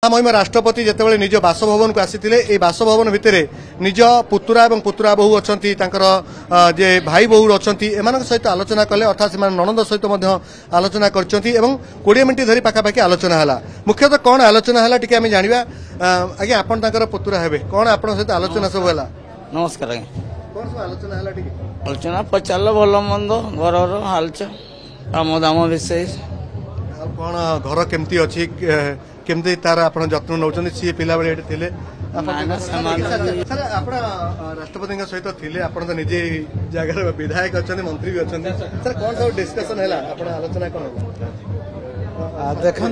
महिमा राष्ट्रपति जितेबाला निज बासभवन को आसीथिले ए बासभवन भितर निज पुतुरा और पुतुरा बहु अच्छी जे भाई बहु अच्छा एम सहित आलोचना कले अर्थात से ननद सहित आलोचना कर 20 मिनिट धरी पाखापाखि आलोचना है मुख्यतः कौन आलोचना है टी आम जाना आज्ञा आपन पुतुरा हे कौन आप सहित आलोचना सब है नमस्कार कौन सब आलोचना है आलोचना पचार भल मंद घर हालचाल काम दाम विषय कौन घर केमती अच्छी केमती तार आप जत्न नौ सी पिला बेले थे सर आप राष्ट्रपति सहित थे आप तो निजे जगार विधायक अच्छा मंत्री भी अच्छा सर कौन सब डिस्कसन है आलोचना कौन देखो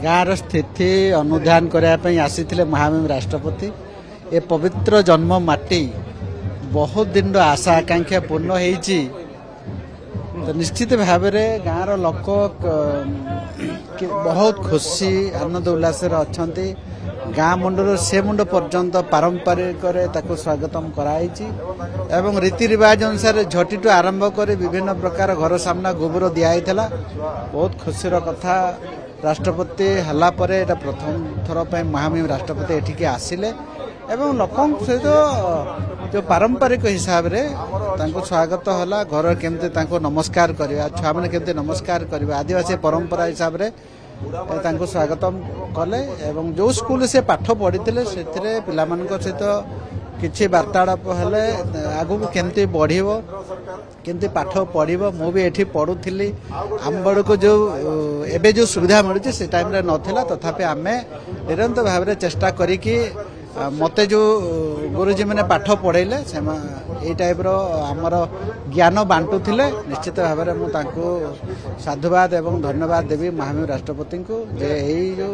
गाँव स्थिति अनुधान करने आसी महामहिम राष्ट्रपति ए पवित्र जन्म माटी बहुत दिन आशा आकांक्षा पूर्ण होती तो निश्चित भाव में गाँव लोक बहुत खुशी आनंद उल्लास अच्छा गाँ मुंडर से मुंड पर्यंत पारंपरिक स्वागतम कराई एवं रीति रिवाज अनुसार झटीटू आरंभ कर विभिन्न प्रकार घर सामना गोबर दिखाई बहुत खुशीर कथा राष्ट्रपति हला परे एटा प्रथम थर पर महामहिम राष्ट्रपति एठिके आसिले एवं लोकों सहित जो पारंपरिक हिसाब रे तांको स्वागत होला घर केमते तांको नमस्कार करबा छुआ माने केमते नमस्कार करबा आदिवासी परंपरा हिसाब रे तांको स्वागतम कले एवं जो स्कूल से पाठ पढ़िथिले सेथिरे पिला मानक सहित किछि वार्तालाप हेले आगु केमते बढ़िबो केमते पाठ पढ़िबो मु भी एठी पढुथिली आम बड़ को जो एबे जो सुविधा मिलुछि से टाइम रे नथिला तथापि आमे निरंतर भाव रे चेष्टा करी कि मते जो गुरुजी मैंने पाठ पढ़ेले ये टाइप रो आमर ज्ञान बांटू थिले निश्चित भाव में मुझे साधुवाद एवं धन्यवाद देवी महामहिम राष्ट्रपति को जे जो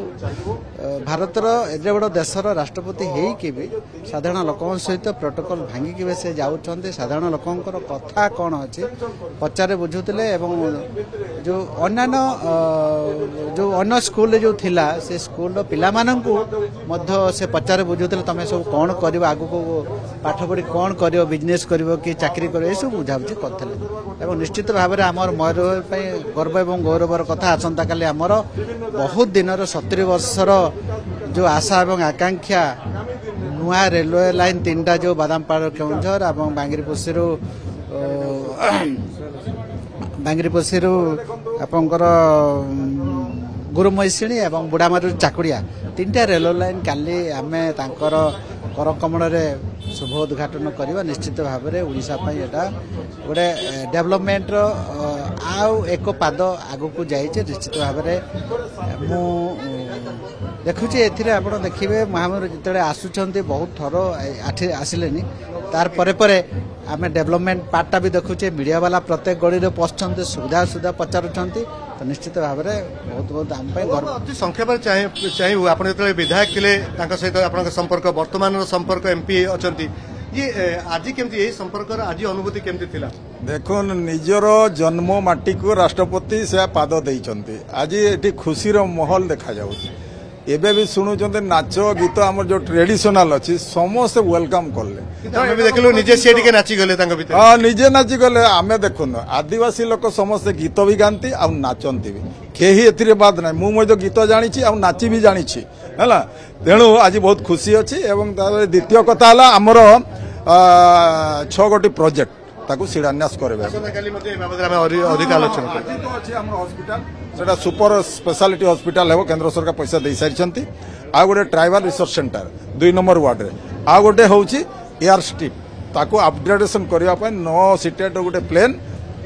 भारतर एडे बड़ देशर राष्ट्रपति होइकि भी साधारण लोकों सहित प्रोटोकॉल भांगिकी से जाउछन्ते साधारण लोकंकर कथा कौन अच्छी पचारे बुझुतिले एवं जो अन्य जो अन्य स्कूल जो थिला से स्कूल पिला माननकु मध्य से पचारे बुझु तमें सब कौन कर आग को पाठ पढ़ी कौन कर बिजनेस कर कि चाकरी कर सब बुझाबुझी करते निश्चित भाव में आमर मयूरभंज गर्व एवं गौरवर कथा आसंता काली आमर बहुत दिन 70 वर्षर जो आशा एवं आकांक्षा नुआ रेलवे लाइन 3टा जो बादामपाड़ केउंझर और बांगीरपोशी आपंकर गुरुमैसिणी एवं बुढ़ामारू चाकुड़िया 3टा रेल लाइन काली आमे तांकर करकमल शुभ उद्घाटन करवा निश्चित भाव में ओडिशा एटा गोटे डेवलपमेंट आउ एक पाद आग को जाइए निश्चित भाव में मु देखुची एथिरे आपण देखिबे महामहिम जिते आसुचंती बहुत थर आसिले तार परे परे आमे डेवलपमेंट पार्टा भी देखुचे मीडिया वाला प्रत्येक गली रे पहुंचते सुविधा सुविधा पचारुचंती तो निश्चित भाव में बहुत बहुत आम गर्व अति संक्षेप चाहिए आप विधायक थे सहित आप संपर्क वर्तमान संपर्क एमपी अच्छा ये आज केमती यही संपर्क आज अनुभूति केमती थिला देखो निजर जन्म माटी को राष्ट्रपति से पाद देइचंती आज एटी खुशी रो माहौल देखा जाउछ एबे भी सुनुचंते नाच गीत आम जो ट्रेडिशनल अच्छी समस्त वेलकम कले देखलो निजे से टिके नाची गले तांग भीतर हां निजे नाची गले आमे देखुन आदिवासी लोक समस्त गीत भी गांती आ नाचंती भी केही एथिरे बाद नै मु मय गीत जानिछि आ नाची भी जानिछि हला तेणु आज बहुत खुशी अछि एवं द्वितीय कथा हला हमर 6 गोटी प्रोजेक्ट ताकू शिलान्यास करबे अधिक आलोचना सेटा सुपर स्पेशलिटी हॉस्पिटल है केंद्र सरकार पैसा दे सारी आ गोटे tribal research centre 2 number ward रे आ गोटे होउची एयर स्ट्रिप ताकू अपग्रेडेशन करबा पय 9 सीटेड गोटे प्लेन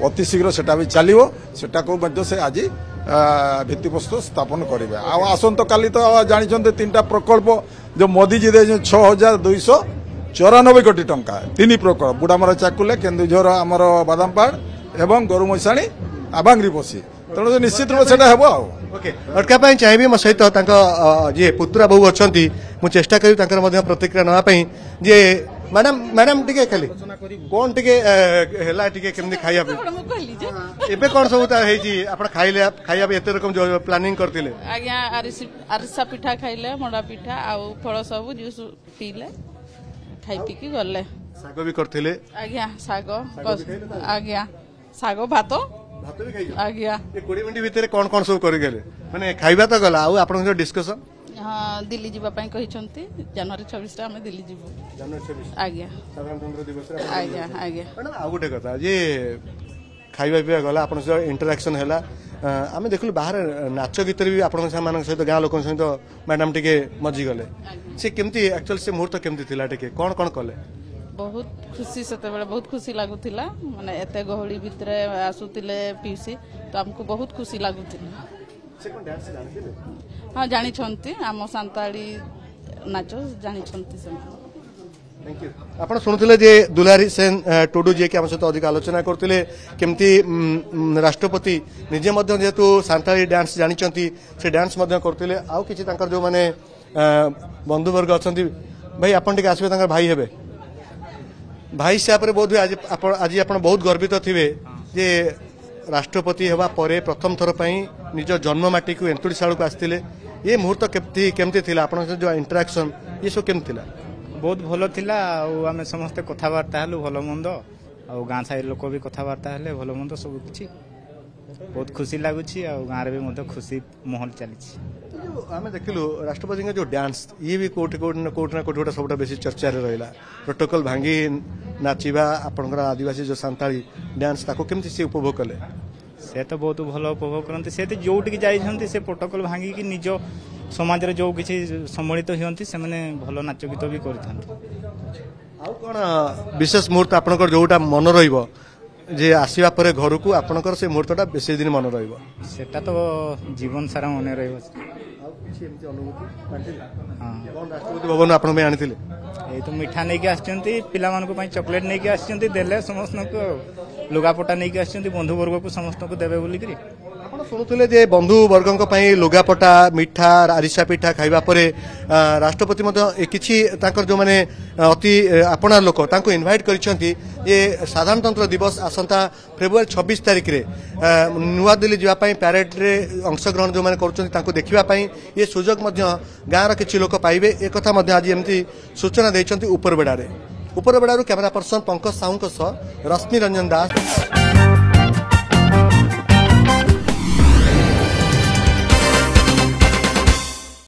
अति शीघ्र सेटा भी चलिवो सेटा को मध्य से आज भित्तिप्रस्तर स्थापन करेंगे आसंत काली तो जानी 3टा प्रकल्प जो मोदी जी दे 6294 कोटी टंका 3 प्रकल्प बुढ़ामर चाकुले केन्दुझर आमर बादामपाड़ एवं गरुमैसाणी बांगीरपोशी तेणु निश्चित रूप से ओके अटका चाहिए मो सहित जी पुतुरा बहु अच्छा मुझे चेष्टा करी प्रतिक्रिया नापी जे मैडम मैडम टिके खाली कौन टिके हैला टिके केमनी खाइया एबे कौन सब आपण खाइले खाइया एते रकम जो प्लानिंग करथिले आज्ञा आरिसा पिठा खाइले मोड़ा पिठा आ फल सब जूस पीले खाई पी की गले सागो भी करथिले आज्ञा सागो आज्ञा सागो भातो ଭାତ ବି ଖାଇଛ ଆଜ୍ଞା ଏ 20 ମିନିଟ୍ ଭିତରେ କଣ ସବୁ କରିଗଲେ ମାନେ ଖାଇବା ତ ଗଲା ଆଉ ଆପଣଙ୍କ ଡିସ୍କସନ ହଁ ଦିଲ୍ଲୀ ଯିବା ପାଇଁ କହିଛନ୍ତି ଜାନୁଆରୀ 26 ରେ ଆମେ ଦିଲ୍ଲୀ ଯିବୁ ଜାନୁଆରୀ 26 ଆଜ୍ଞା ସାଧାରଣତନ୍ତ୍ର ଦିବସରେ ଆଜ୍ଞା ଆଜ୍ଞା ମ୍ୟାଡ଼ାମ ଆଉ ଗୋଟେ କଥା ଯେ ଖାଇବା ପିଇବା ଗଲା ଆପଣଙ୍କ ସହିତ ଇଣ୍ଟରାକ୍ସନ ହେଲା ଆମେ ଦେଖିଲୁ ବାହାରେ ନାଚ ଗୀତରେ ବି ଆପଣଙ୍କ ସେମାନଙ୍କ ସହିତ ଗାଁ ଲୋକଙ୍କ ସହିତ ମ୍ୟାଡାମ ଟିକେ ମଜିଗଲେ ସେ କେମିତି ଆକ୍ଚୁଆଲି ସେ ମୁହୂର୍ତ୍ତ କେମିତି ଥିଲା ଟିକେ କଣ କଲେ ବହୁତ ଖୁସି ସେତେବେଳେ ବହୁତ ଖୁସି ଲାଗୁଥିଲା ମାନେ ଏତେ ଗହଳି ଭିତରେ ଆସୁଥିଲେ ପିଉସୀ ତ ଆମକୁ ବହୁତ ଖୁସି ଲାଗୁଥିଲା ସେ କଣ ଡ୍ୟାନ୍ସ ଜାଣିଥିଲେ ହଁ ଜାଣିଛନ୍ତି ଆମ ସାନ୍ତାଳୀ ନାଚ ଜାଣିଛନ୍ତି ସେମାନେ ଆପଣ ଶୁଣୁଥିଲେ ଯେ ଦୁଲାରୀ ସେନ ଟୁଡୁ ଯିଏକି ଆମ ସହିତ ଅଧିକ ଆଲୋଚନା କରୁଥିଲେ କେମିତି ରାଷ୍ଟ୍ରପତି ନିଜେ ମଧ୍ୟ ଯେହେତୁ ସାନ୍ତାଳୀ ଡ୍ୟାନ୍ସ ଜାଣିଛନ୍ତି ସେ ଡ୍ୟାନ୍ସ ମଧ୍ୟ କରୁଥିଲେ ଆଉ କିଛି ତାଙ୍କର ଯେଉଁମାନେ ବନ୍ଧୁବର୍ଗ ଅଛନ୍ତି ଭାଇ ଆପଣ ଟିକେ ଆସିବେ ତାଙ୍କର ଭାଇ ହେବେ ଭାଇ ହିସାବରେ ବୋଧ ହୁଏ ଆଜି ଆପଣ ବହୁତ ଗର୍ବିତ ଥିବେ ଯେ ରାଷ୍ଟ୍ରପତି ହେବା ପରେ ପ୍ରଥମ ଥର ପାଇଁ ନିଜ ଜନ୍ମମାଟିକୁ ଏନ୍ତୁଡ଼ିଶାଳକୁ ଆସିଥିଲେ ଏ ମୁହୂର୍ତ୍ତ କେମିତି ଥିଲା ଆପଣଙ୍କ ସହିତ ଯେଉଁ ଇଣ୍ଟରାକ୍ସନ ଏସବୁ କେମିତି ଥିଲା ବହୁତ ଭଲ ଥିଲା ଆଉ ଆମେ ସମସ୍ତେ କଥାବାର୍ତ୍ତା ହେଲୁ ଭଲ ମନ୍ଦ ଆଉ ଗାଁ ସାହି ଲୋକ ବି କଥାବାର୍ତ୍ତା ହେଲେ ଭଲ ମନ୍ଦ ସବୁ କିଛି ବହୁତ ଖୁସି ଲାଗୁଛି ଆଉ ଗାଁରେ ବି ମଧ୍ୟ ଖୁସି ମାହୋଲ ଚାଲିଛି ଆମେ ଦେଖିଲୁ ରାଷ୍ଟ୍ରପତିଙ୍କ ଯେଉଁ ଡ୍ୟାନ୍ସ ଇଏ ବି କୋଉଠି ନା କୋଉଠି ଗୋଟେ ସବୁଟା ବେଶୀ ଚର୍ଚ୍ଚାରେ ରହିଲା ପ୍ରୋଟୋକଲ ଭାଙ୍ଗି ନାଚିବା ଆପଣଙ୍କର ଆଦିବାସୀ ଯେଉଁ ସାନ୍ତାଳୀ ଡ୍ୟାନ୍ସ ତାକୁ କେମିତି ସେ ଉପଭୋଗ କଲେ ସେ ତ ବହୁତ ଭଲ ଉପଭୋଗ କରନ୍ତି ସେ ତ ଯୋଉଠିକି ଯାଇଛନ୍ତି ସେ ପ୍ରୋଟୋକଲ ଭାଙ୍ଗିକି ନିଜ ସମାଜରେ ଯେଉଁ କିଛି ସମ୍ମିଳିତ ହୁଅନ୍ତି ସେମାନେ ଭଲ ନାଚ ଗୀତ ବି କରିଥାନ୍ତି ଆଉ କ'ଣ ବିଶେଷ ମୁହୂର୍ତ୍ତ ଆପଣଙ୍କର ଯୋଉଟା ମନେ ରହିବ ଯେ ଆସିବା ପରେ ଘରକୁ ଆପଣଙ୍କର ସେ ମୁହୂର୍ତ୍ତଟା ବେଶୀ ଦିନ ମନେ ରହିବ ସେଟା ତ ଜୀବନ ସାରା ମନେ ରହିବ ରାଷ୍ଟ୍ରପତି ଭବନ ଆପଣଙ୍କ ପାଇଁ ଆଣିଥିଲେ ଏଇ ତ ମିଠା ନେଇକି ଆସିଛନ୍ତି ପିଲାମାନଙ୍କ ପାଇଁ ଚକୋଲେଟ ନେଇକି ଆସିଛନ୍ତି ଦେଲେ ସମସ୍ତଙ୍କୁ ଲୁଗାପଟା ନେଇକି ଆସିଛନ୍ତି ବନ୍ଧୁବର୍ଗକୁ ସମସ୍ତଙ୍କୁ ଦେବେ ବୋଲିକିରି ଆପଣ ଶୁଣୁଥିଲେ ଯେ ବନ୍ଧୁବର୍ଗଙ୍କ ପାଇଁ ଲୁଗାପଟା ମିଠା ଆରିସା ପିଠା ଖାଇବା ପରେ ରାଷ୍ଟ୍ରପତି ମଧ୍ୟ କିଛି ତାଙ୍କର ଯେଉଁମାନେ ଅତି ଆପଣାର ଲୋକ ତାଙ୍କୁ ଇନଭାଇଟ୍ କରିଛନ୍ତି ଯେ ସାଧାରଣତନ୍ତ୍ର ଦିବସ ଆସନ୍ତା ଫେବୃଆରୀ 26 ତାରିଖରେ ନୂଆଦିଲ୍ଲୀ ଯିବା ପାଇଁ ପ୍ୟାରେଡରେ ଅଂଶଗ୍ରହଣ ଯେଉଁମାନେ କରୁଛନ୍ତି ତାଙ୍କୁ ଦେଖିବା ପାଇଁ ଏ ସୁଯୋଗ ମଧ୍ୟ ଗାଁର କିଛି ଲୋକ ପାଇବେ ଏକଥା ମଧ୍ୟ ଆଜି ଏମିତି ସୂଚନା ଦେଇଛନ୍ତି ଉପରବେଡ଼ାରୁ କ୍ୟାମେରା ପର୍ସନ ପଙ୍କଜ ସାହୁଙ୍କ ସହ ରଶ୍ମି ରଞ୍ଜନ ଦାସ।